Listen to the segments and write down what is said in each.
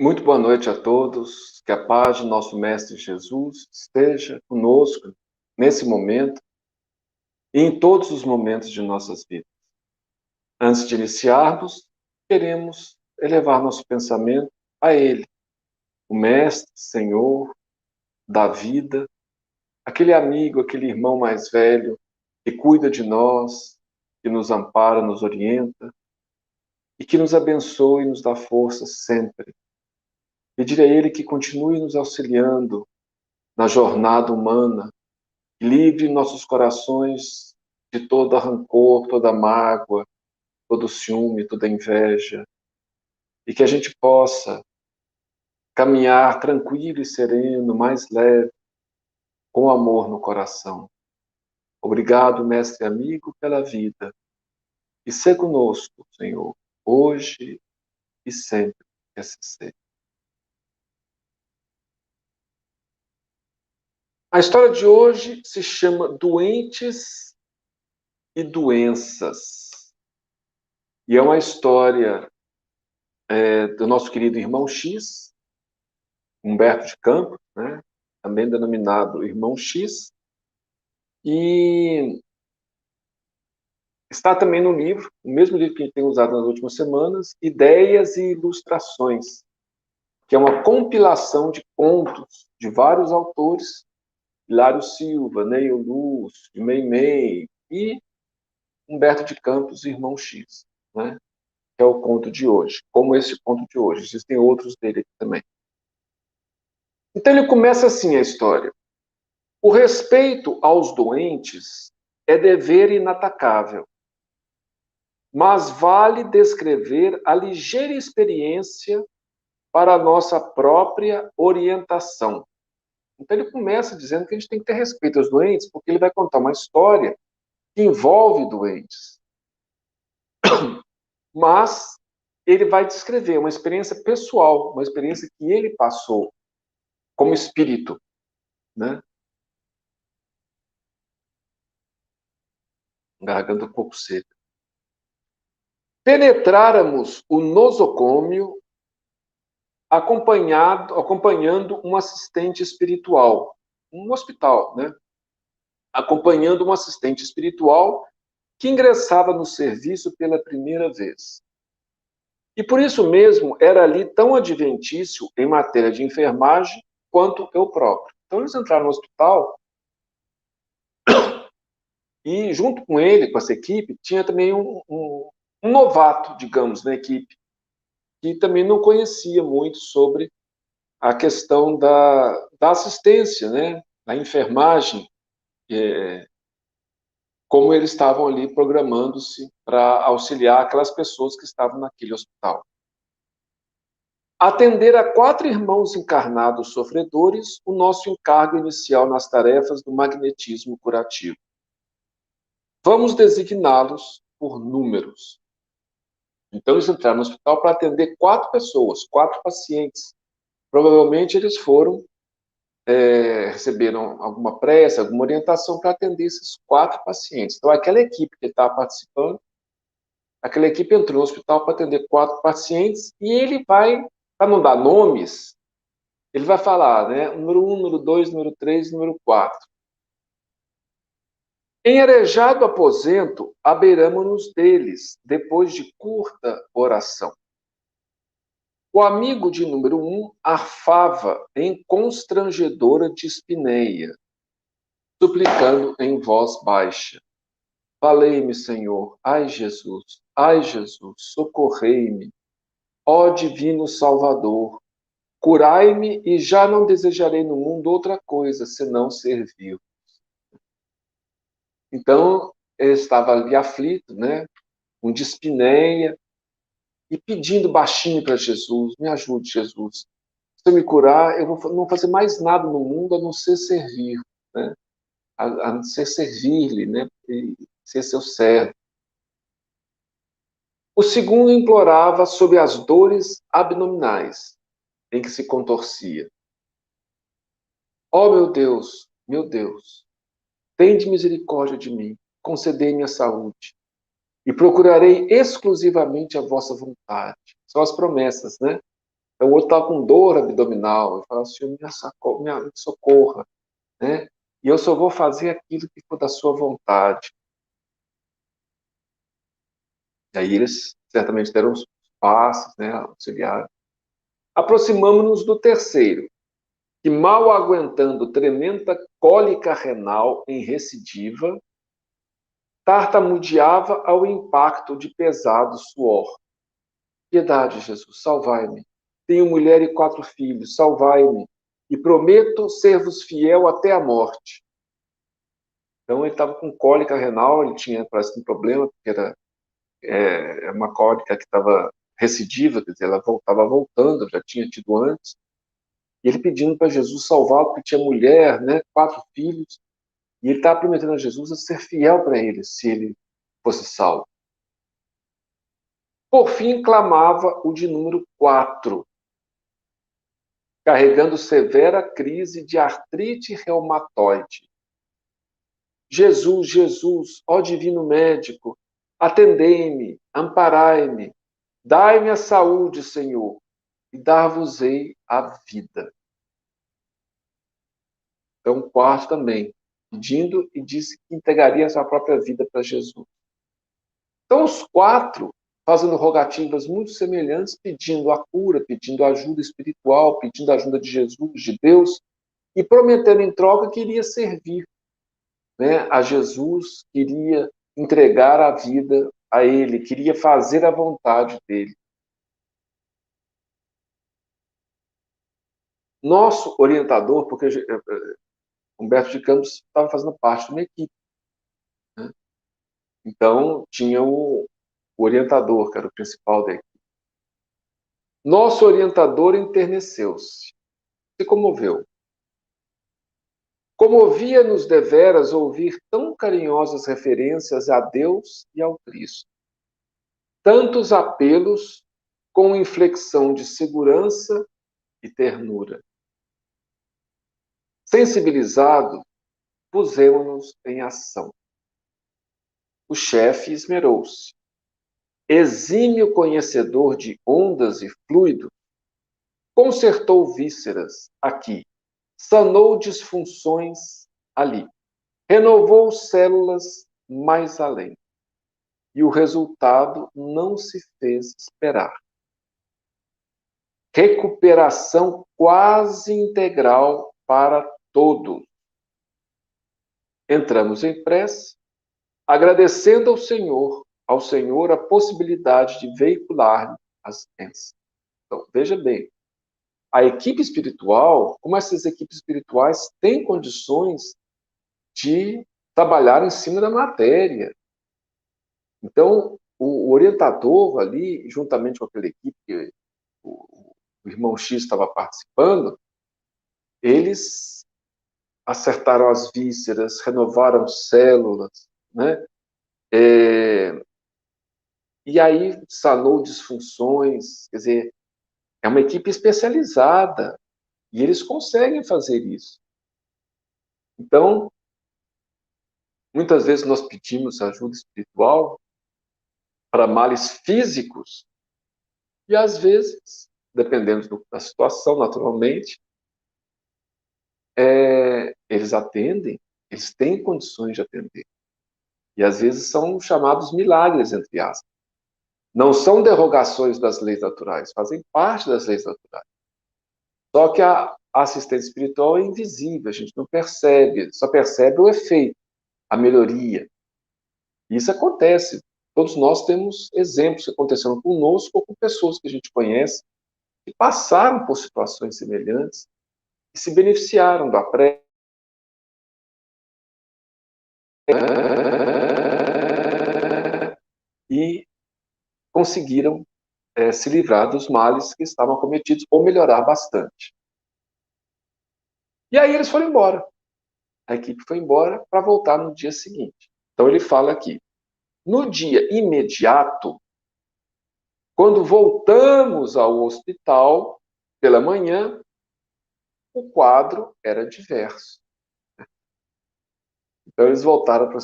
Muito boa noite a todos. Que a paz de nosso Mestre Jesus esteja conosco nesse momento e em todos os momentos de nossas vidas. Antes de iniciarmos, queremos elevar nosso pensamento a Ele, o Mestre, Senhor da vida, aquele amigo, aquele irmão mais velho que cuida de nós, que nos ampara, nos orienta e que nos abençoe e nos dá força sempre. Pedir a Ele que continue nos auxiliando na jornada humana, livre nossos corações de todo rancor, toda mágoa, todo ciúme, toda inveja, e que a gente possa caminhar tranquilo e sereno, mais leve, com amor no coração. Obrigado, mestre amigo, pela vida, e ser conosco, Senhor, hoje e sempre que assim seja. A história de hoje se chama Doentes e Doenças, e é uma história do nosso querido irmão X, Humberto de Campos, né? Também denominado Irmão X, e está também no livro, o mesmo livro que a gente tem usado nas últimas semanas, Ideias e Ilustrações, que é uma compilação de contos de vários autores, Hilário Silva, Neio Lúcio, Meimei e Humberto de Campos, Irmão X, né? Que é o conto de hoje, como esse conto de hoje. Existem outros dele aqui também. Então ele começa assim a história. O respeito aos doentes é dever inatacável, mas vale descrever a ligeira experiência para a nossa própria orientação. Então ele começa dizendo que a gente tem que ter respeito aos doentes, porque ele vai contar uma história que envolve doentes. Mas ele vai descrever uma experiência pessoal, uma experiência que ele passou como espírito, né? Garganta um pouco seca. Penetráramos o nosocômio acompanhando um assistente espiritual, um hospital, né? Acompanhando um assistente espiritual que ingressava no serviço pela primeira vez. E por isso mesmo era ali tão adventício em matéria de enfermagem quanto eu próprio. Então eles entraram no hospital e junto com ele, com essa equipe, tinha também um novato, digamos, na equipe, que também não conhecia muito sobre a questão da assistência, né? Da enfermagem, como eles estavam ali programando-se para auxiliar aquelas pessoas que estavam naquele hospital. Atender a 4 irmãos encarnados sofredores, o nosso encargo inicial nas tarefas do magnetismo curativo. Vamos designá-los por números. Então, eles entraram no hospital para atender 4 pessoas, 4 pacientes. Provavelmente eles receberam alguma prece, alguma orientação para atender esses 4 pacientes. Então, aquela equipe que estava participando, aquela equipe entrou no hospital para atender 4 pacientes e ele vai, para não dar nomes, ele vai falar, né? Número 1, número 2, número 3, número 4. Em arejado aposento, abeiramo-nos deles, depois de curta oração. O amigo de número 1 arfava em constrangedora dispneia, suplicando em voz baixa. Valei-me, Senhor, ai Jesus, socorrei-me, ó divino Salvador, curai-me e já não desejarei no mundo outra coisa, senão servir. Então, ele estava ali aflito, né, com dispneia, e pedindo baixinho para Jesus, me ajude, Jesus. Se eu me curar, eu não vou fazer mais nada no mundo a não ser servir, né? A não ser servir-lhe, né? E ser seu servo. O segundo implorava sobre as dores abdominais em que se contorcia. Ó meu Deus, tende misericórdia de mim, concedei-me a saúde, e procurarei exclusivamente a vossa vontade. São as promessas, né? Então, o outro estava com dor abdominal. Eu falava, Senhor, me socorra, né? E eu só vou fazer aquilo que for da sua vontade. E aí eles certamente deram os passos, né, auxiliares. Aproximamos-nos do terceiro, que mal aguentando tremenda cólica renal em recidiva, tartamudeava ao impacto de pesado suor. Piedade, Jesus, salvai-me. Tenho mulher e 4 filhos, salvai-me. E prometo ser-vos fiel até a morte. Então ele estava com cólica renal, ele tinha, parece, um problema, porque era uma cólica que estava recidiva, quer dizer, ela estava voltando, já tinha tido antes. E ele pedindo para Jesus salvá-lo, porque tinha mulher, né, 4 filhos. E ele estava prometendo a Jesus a ser fiel para ele, se ele fosse salvo. Por fim, clamava o de número 4, carregando severa crise de artrite reumatoide. Jesus, Jesus, ó divino médico, atendei-me, amparai-me, dai-me a saúde, Senhor, e dar-vos-ei a vida. Então, o quarto também, pedindo e disse que entregaria a sua própria vida para Jesus. Então, os 4 fazendo rogativas muito semelhantes, pedindo a cura, pedindo ajuda espiritual, pedindo a ajuda de Jesus, de Deus, e prometendo em troca que iria servir, né, a Jesus, queria entregar a vida a Ele, queria fazer a vontade dele. Nosso orientador, porque Humberto de Campos estava fazendo parte de uma equipe, né? Então tinha o orientador, que era o principal da equipe. Nosso orientador enterneceu-se, se comoveu. Comovia-nos deveras ouvir tão carinhosas referências a Deus e ao Cristo. Tantos apelos com inflexão de segurança e ternura. Sensibilizados, pusemos-nos em ação. O chefe esmerou-se. Exímio conhecedor de ondas e fluidos, consertou vísceras aqui, sanou disfunções ali, renovou células mais além. E o resultado não se fez esperar. Recuperação quase integral para todos. Entramos em prece, agradecendo ao Senhor a possibilidade de veicular as bênçãos. Então, veja bem, a equipe espiritual, como essas equipes espirituais têm condições de trabalhar em cima da matéria. Então, o orientador ali, juntamente com aquela equipe que o irmão X estava participando, eles acertaram as vísceras, renovaram células, né? E aí sanou disfunções, quer dizer, é uma equipe especializada e eles conseguem fazer isso. Então, muitas vezes nós pedimos ajuda espiritual para males físicos e às vezes, dependendo da situação, naturalmente, eles atendem, eles têm condições de atender. E às vezes são chamados milagres, entre aspas. Não são derrogações das leis naturais, fazem parte das leis naturais. Só que a assistência espiritual é invisível, a gente não percebe, só percebe o efeito, a melhoria. Isso acontece. Todos nós temos exemplos que aconteceram conosco ou com pessoas que a gente conhece que passaram por situações semelhantes e se beneficiaram da prece e conseguiram se livrar dos males que estavam cometidos ou melhorar bastante. E aí eles foram embora. A equipe foi embora para voltar no dia seguinte. Então ele fala aqui, no dia imediato, quando voltamos ao hospital pela manhã, o quadro era diverso. Então eles voltaram para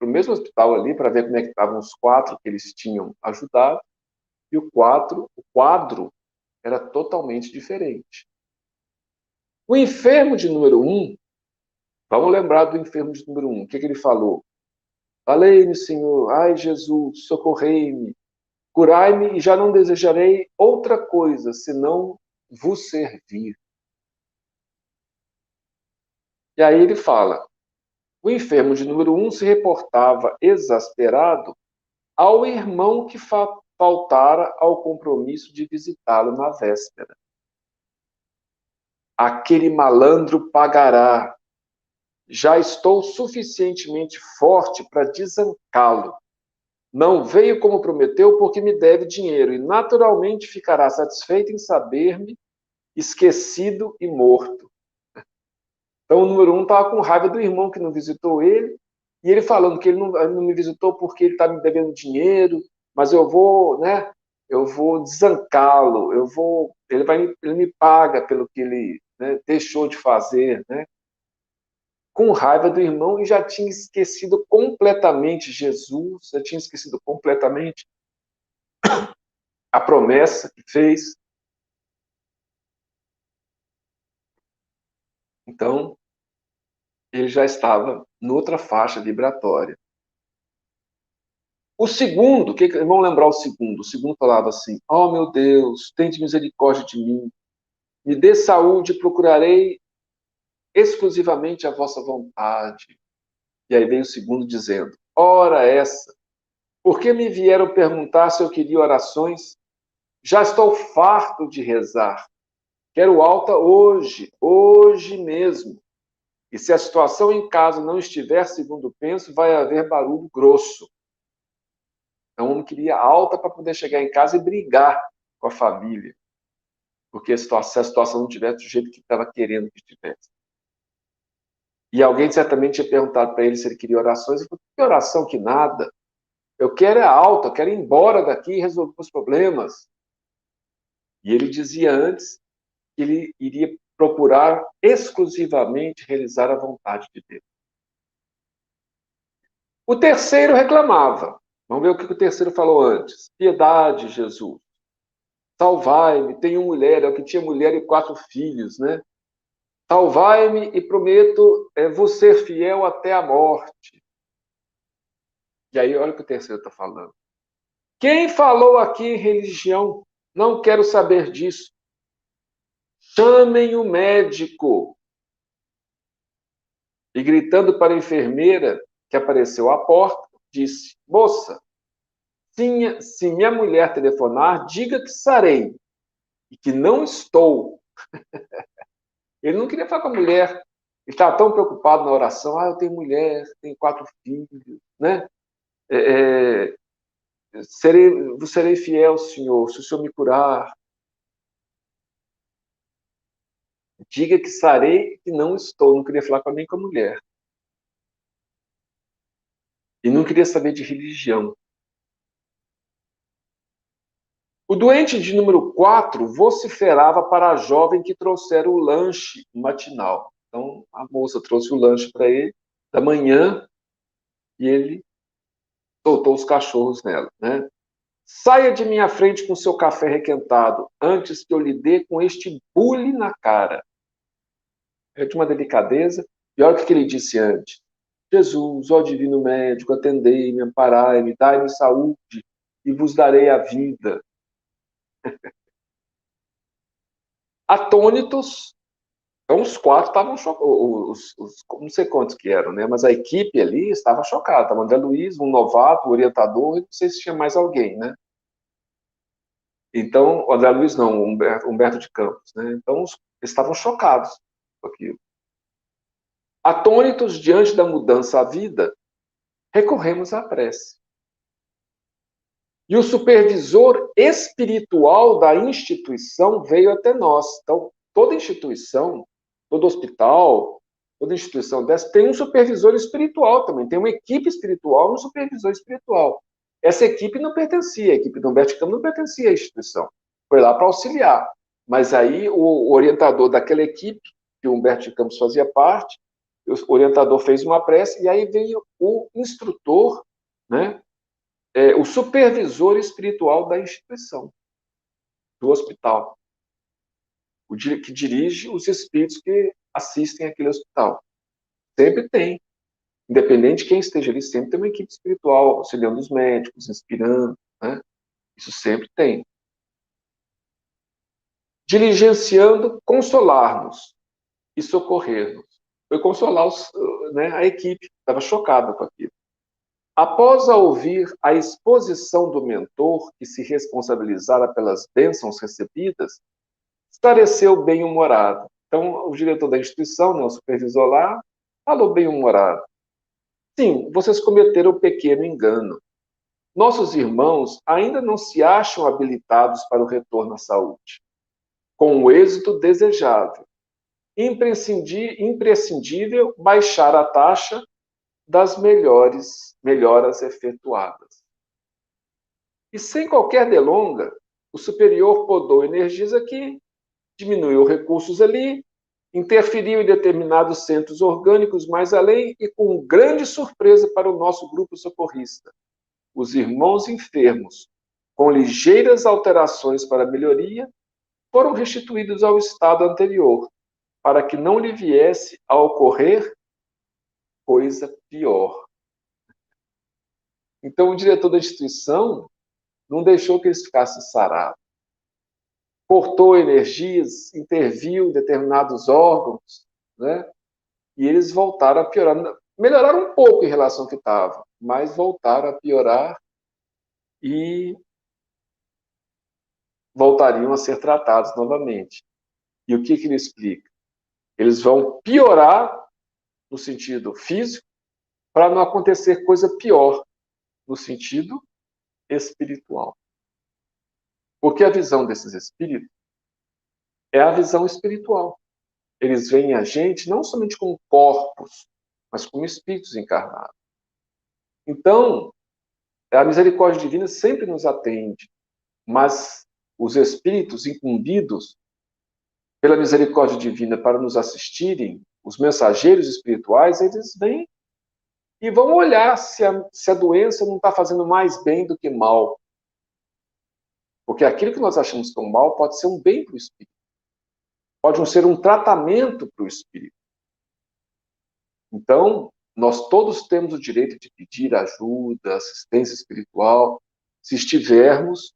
o mesmo hospital ali para ver como é que estavam os 4 que eles tinham ajudado, e o quadro era totalmente diferente. O enfermo de número 1, vamos lembrar do enfermo de número 1, o que ele falou? Valei-me, Senhor, ai Jesus, socorrei-me, curai-me e já não desejarei outra coisa, senão vos servir. E aí ele fala, o enfermo de número 1 se reportava exasperado ao irmão que faltara ao compromisso de visitá-lo na véspera. Aquele malandro pagará. Já estou suficientemente forte para desancá-lo. Não veio como prometeu porque me deve dinheiro e naturalmente ficará satisfeito em saber-me esquecido e morto. Então o número 1 estava com raiva do irmão que não visitou ele, e ele falando que ele não me visitou porque ele está me devendo dinheiro, mas eu vou, né? Eu vou desancá-lo, ele me paga pelo que ele, né, deixou de fazer, né? Com raiva do irmão e já tinha esquecido completamente Jesus, já tinha esquecido completamente a promessa que fez. Então, ele já estava noutra faixa vibratória. O segundo, vamos lembrar o segundo. O segundo falava assim: oh meu Deus, tende misericórdia de mim, me dê saúde, procurarei exclusivamente a vossa vontade. E aí vem o segundo dizendo: ora essa, por que me vieram perguntar se eu queria orações? Já estou farto de rezar. Quero alta hoje, hoje mesmo. E se a situação em casa não estiver segundo penso, vai haver barulho grosso. Então, o homem queria alta para poder chegar em casa e brigar com a família. Porque se a situação não tivesse do jeito que estava querendo que estivesse. E alguém certamente tinha perguntado para ele se ele queria orações. Ele falou: que oração que nada. Eu quero é alta, eu quero ir embora daqui e resolver os problemas. E ele dizia antes que ele iria procurar exclusivamente realizar a vontade de Deus. O terceiro reclamava. Vamos ver o que o terceiro falou antes. Piedade, Jesus. Salvai-me, tenho mulher, é o que tinha mulher e 4 filhos, né? Salvai-me e prometo vos ser fiel até a morte. E aí, olha o que o terceiro está falando. Quem falou aqui em religião? Não quero saber disso. Chamem o médico. E gritando para a enfermeira, que apareceu à porta, disse: moça, se minha mulher telefonar, diga que sarei e que não estou. Ele não queria falar com a mulher. Ele estava tão preocupado na oração. Eu tenho mulher, tenho 4 filhos, né? Serei fiel, Senhor, se o Senhor me curar. Diga que sarei e que não estou. Não queria falar nem com a mulher. E não queria saber de religião. O doente de número 4 vociferava para a jovem que trouxera o lanche matinal. Então, a moça trouxe o lanche para ele da manhã e ele soltou os cachorros nela, né? Saia de minha frente com seu café requentado, antes que eu lhe dê com este bule na cara. É de uma delicadeza. E olha o que ele disse antes. Jesus, ó divino médico, atendei-me, amparai-me, dai-me saúde e vos darei a vida. Atônitos, então os 4 estavam chocados, não sei quantos que eram, né? Mas a equipe ali estava chocada. Estava o André Luiz, um novato, um orientador, e não sei se tinha mais alguém, né? Então, o André Luiz não, o Humberto de Campos, né? Então, eles estavam chocados com aquilo. Atônitos diante da mudança à vida, recorremos à prece. E o supervisor espiritual da instituição veio até nós. Então, toda instituição, todo hospital, toda instituição dessa tem um supervisor espiritual também, tem uma equipe espiritual, um supervisor espiritual. Essa equipe não pertencia, a equipe do Humberto Campos não pertencia à instituição. Foi lá para auxiliar. Mas aí o orientador daquela equipe, que o Humberto de Campos fazia parte, o orientador fez uma prece e aí veio o instrutor, né? O supervisor espiritual da instituição, do hospital. que dirige os espíritos que assistem aquele hospital. Sempre tem. Independente de quem esteja ali, sempre tem uma equipe espiritual auxiliando os médicos, inspirando, né? Isso sempre tem. Diligenciando, consolar-nos e socorrer-nos. Foi consolar né, a equipe, estava chocada com aquilo. Após ouvir a exposição do mentor, que se responsabilizara pelas bênçãos recebidas, esclareceu bem-humorado. Então, o diretor da instituição, né, o supervisor lá, falou bem-humorado. Sim, vocês cometeram um pequeno engano. Nossos irmãos ainda não se acham habilitados para o retorno à saúde, com o êxito desejável. Imprescindível baixar a taxa das melhoras efetuadas. E sem qualquer delonga, o superior podou energias aqui, diminuiu recursos ali, interferiu em determinados centros orgânicos mais além e com grande surpresa para o nosso grupo socorrista. Os irmãos enfermos, com ligeiras alterações para melhoria, foram restituídos ao estado anterior, para que não lhe viesse a ocorrer coisa pior. Então, o diretor da instituição não deixou que eles ficassem sarados. Cortou energias, interviu em determinados órgãos, né? E eles voltaram a piorar. Melhoraram um pouco em relação ao que estava, mas voltaram a piorar e voltariam a ser tratados novamente. E o que ele explica? Eles vão piorar no sentido físico para não acontecer coisa pior no sentido espiritual. Porque a visão desses espíritos é a visão espiritual. Eles veem a gente não somente como corpos, mas como espíritos encarnados. Então, a misericórdia divina sempre nos atende, mas os espíritos incumbidos pela misericórdia divina para nos assistirem, os mensageiros espirituais, eles vêm e vão olhar se a doença não está fazendo mais bem do que mal. Porque aquilo que nós achamos que é um mal pode ser um bem para o espírito. Pode não ser um tratamento para o espírito. Então, nós todos temos o direito de pedir ajuda, assistência espiritual, se estivermos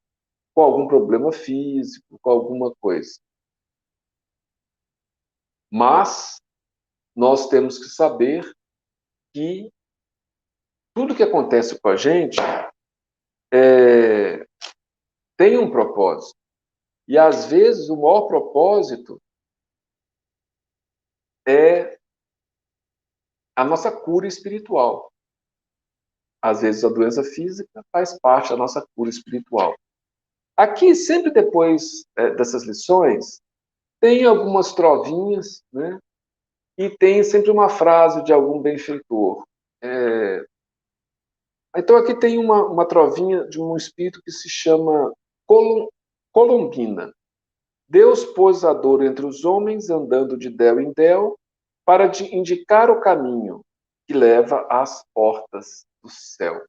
com algum problema físico, com alguma coisa. Mas nós temos que saber que tudo que acontece com a gente tem um propósito. E, às vezes, o maior propósito é a nossa cura espiritual. Às vezes, a doença física faz parte da nossa cura espiritual. Aqui, sempre depois dessas lições, tem algumas trovinhas, né? E tem sempre uma frase de algum benfeitor. Então, aqui tem uma trovinha de um espírito que se chama Colombina. Deus pôs a dor entre os homens, andando de del em del, para indicar o caminho que leva às portas do céu.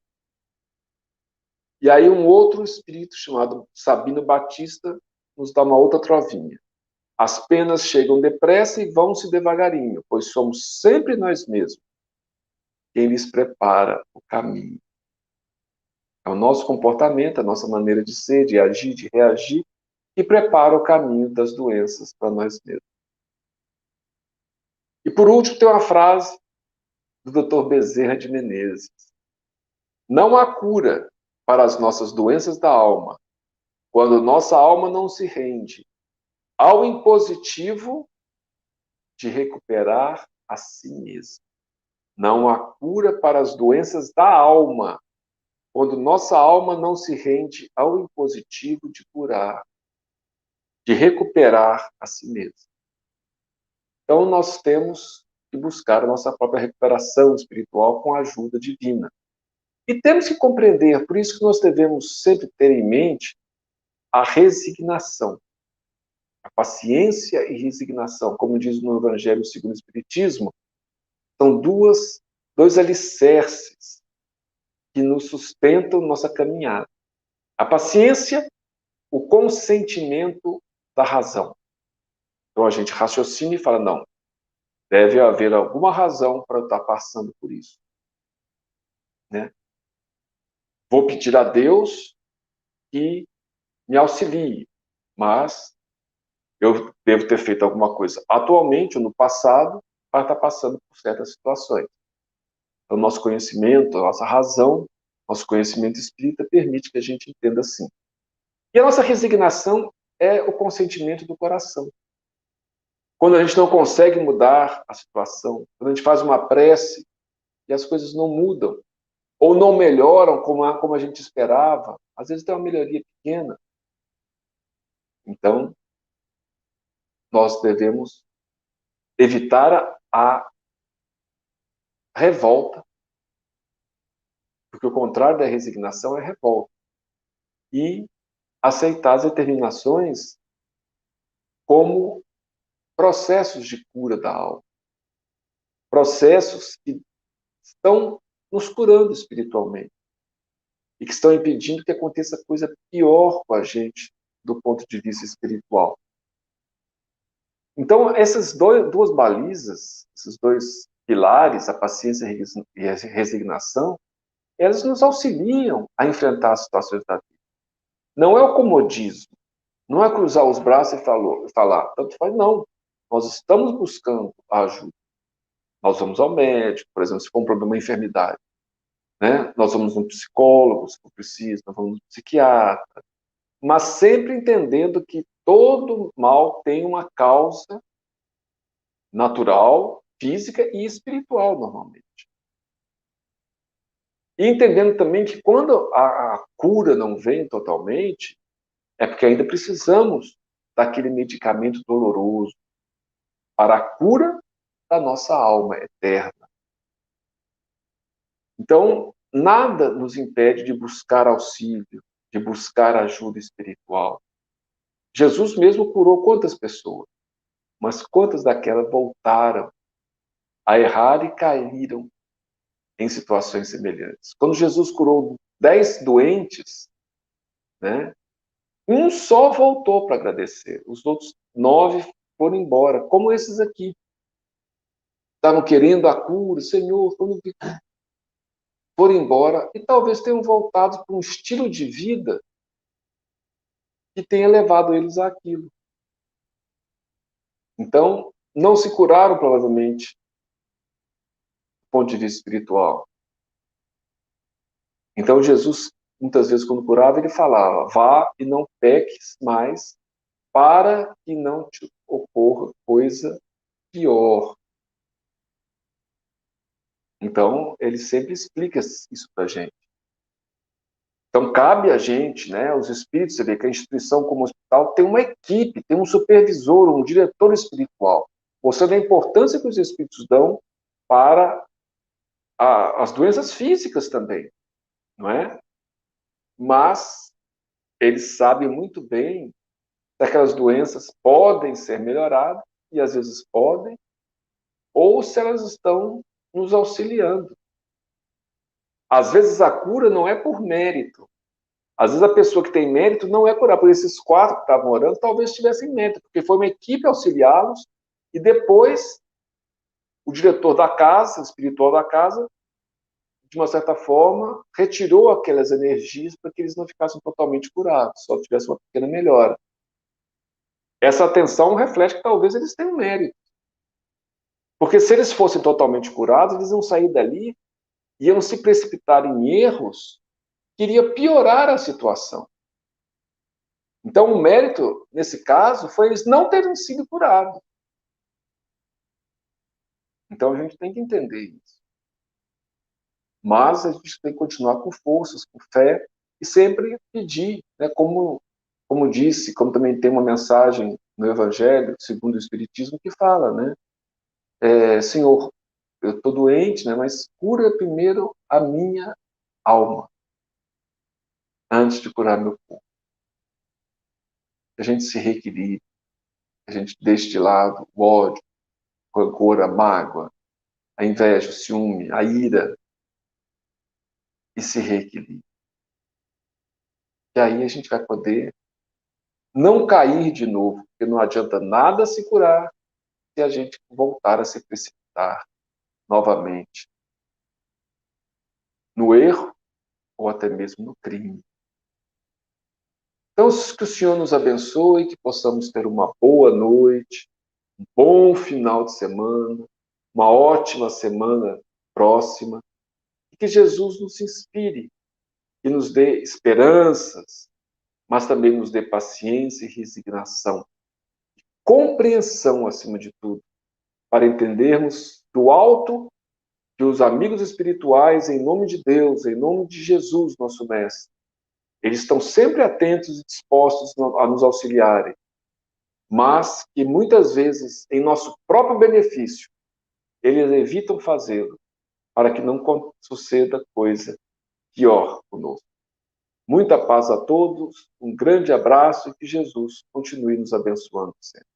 E aí um outro espírito chamado Sabino Batista nos dá uma outra trovinha. As penas chegam depressa e vão-se devagarinho, pois somos sempre nós mesmos quem lhes prepara o caminho. É o nosso comportamento, a nossa maneira de ser, de agir, de reagir, que prepara o caminho das doenças para nós mesmos. E por último, tem uma frase do Dr. Bezerra de Menezes. Não há cura para as nossas doenças da alma, quando nossa alma não se rende ao impositivo de recuperar a si mesma. Não há cura para as doenças da alma, quando nossa alma não se rende ao impositivo de curar, de recuperar a si mesma. Então, nós temos que buscar a nossa própria recuperação espiritual com a ajuda divina. E temos que compreender, por isso que nós devemos sempre ter em mente a resignação. A paciência e resignação, como diz no Evangelho segundo o Espiritismo, são dois alicerces que nos sustentam nossa caminhada. A paciência, o consentimento da razão. Então a gente raciocina e fala, não, deve haver alguma razão para eu estar passando por isso, né? Vou pedir a Deus que me auxilie, mas eu devo ter feito alguma coisa atualmente ou no passado para estar passando por certas situações. Então, nosso conhecimento, a nossa razão, nosso conhecimento espírita permite que a gente entenda assim. E a nossa resignação é o consentimento do coração. Quando a gente não consegue mudar a situação, quando a gente faz uma prece e as coisas não mudam, ou não melhoram como a gente esperava, às vezes tem uma melhoria pequena. Então, nós devemos evitar a revolta, porque o contrário da resignação é revolta, e aceitar as determinações como processos de cura da alma, processos que estão nos curando espiritualmente e que estão impedindo que aconteça coisa pior com a gente do ponto de vista espiritual. Então, essas duas balizas, esses dois pilares, a paciência e a resignação, elas nos auxiliam a enfrentar as situações da vida. Não é o comodismo, não é cruzar os braços e falar, tanto faz, não. Nós estamos buscando a ajuda. Nós vamos ao médico, por exemplo, se for um problema, uma enfermidade, né? Nós vamos no psicólogo, se for preciso, nós vamos no psiquiatra, mas sempre entendendo que todo mal tem uma causa natural, física e espiritual, normalmente. E entendendo também que quando a cura não vem totalmente, é porque ainda precisamos daquele medicamento doloroso para a cura da nossa alma eterna. Então, nada nos impede de buscar auxílio, de buscar ajuda espiritual. Jesus mesmo curou quantas pessoas? Mas quantas daquelas voltaram a errar e caíram em situações semelhantes? Quando Jesus curou 10 doentes, né, um só voltou para agradecer. Os outros 9 foram embora, como esses aqui. Estavam querendo a cura, Senhor, quando foram embora e talvez tenham voltado para um estilo de vida que tenha levado eles àquilo. Então, não se curaram, provavelmente, do ponto de vista espiritual. Então, Jesus, muitas vezes, quando curava, ele falava, vá e não peques mais, para que não te ocorra coisa pior. Então, ele sempre explica isso para a gente. Então, cabe a gente, né, os espíritos, você vê que a instituição como hospital tem uma equipe, tem um supervisor, um diretor espiritual, mostrando a importância que os espíritos dão para as doenças físicas também, não é? Mas eles sabem muito bem que aquelas doenças podem ser melhoradas, e às vezes podem, ou se elas estão nos auxiliando. Às vezes a cura não é por mérito. Às vezes a pessoa que tem mérito não é curar. Por esses 4 que estavam orando, talvez tivessem mérito, porque foi uma equipe auxiliá-los, e depois o diretor da casa, espiritual da casa, de uma certa forma, retirou aquelas energias para que eles não ficassem totalmente curados, só tivesse uma pequena melhora. Essa atenção reflete que talvez eles tenham mérito. Porque se eles fossem totalmente curados, eles iam sair dali, iam se precipitar em erros que iria piorar a situação. Então, o mérito, nesse caso, foi eles não terem sido curados. Então, a gente tem que entender isso. Mas a gente tem que continuar com forças, com fé, e sempre pedir, né, como disse, como também tem uma mensagem no Evangelho, segundo o Espiritismo, que fala, né, Senhor, eu estou doente, né, mas cura primeiro a minha alma, antes de curar meu corpo. Que a gente se reequilibre, que a gente deixe de lado o ódio, o rancor, a mágoa, a inveja, o ciúme, a ira, e se reequilibre. E aí a gente vai poder não cair de novo, porque não adianta nada se curar se a gente voltar a se precipitar novamente no erro ou até mesmo no crime. Então, que o Senhor nos abençoe, que possamos ter uma boa noite, um bom final de semana, uma ótima semana próxima, e que Jesus nos inspire e nos dê esperanças, mas também nos dê paciência e resignação, compreensão acima de tudo, para entendermos do alto que os amigos espirituais, em nome de Deus, em nome de Jesus, nosso Mestre, eles estão sempre atentos e dispostos a nos auxiliarem, mas que muitas vezes, em nosso próprio benefício, eles evitam fazê-lo, para que não suceda coisa pior conosco. Muita paz a todos, um grande abraço e que Jesus continue nos abençoando sempre.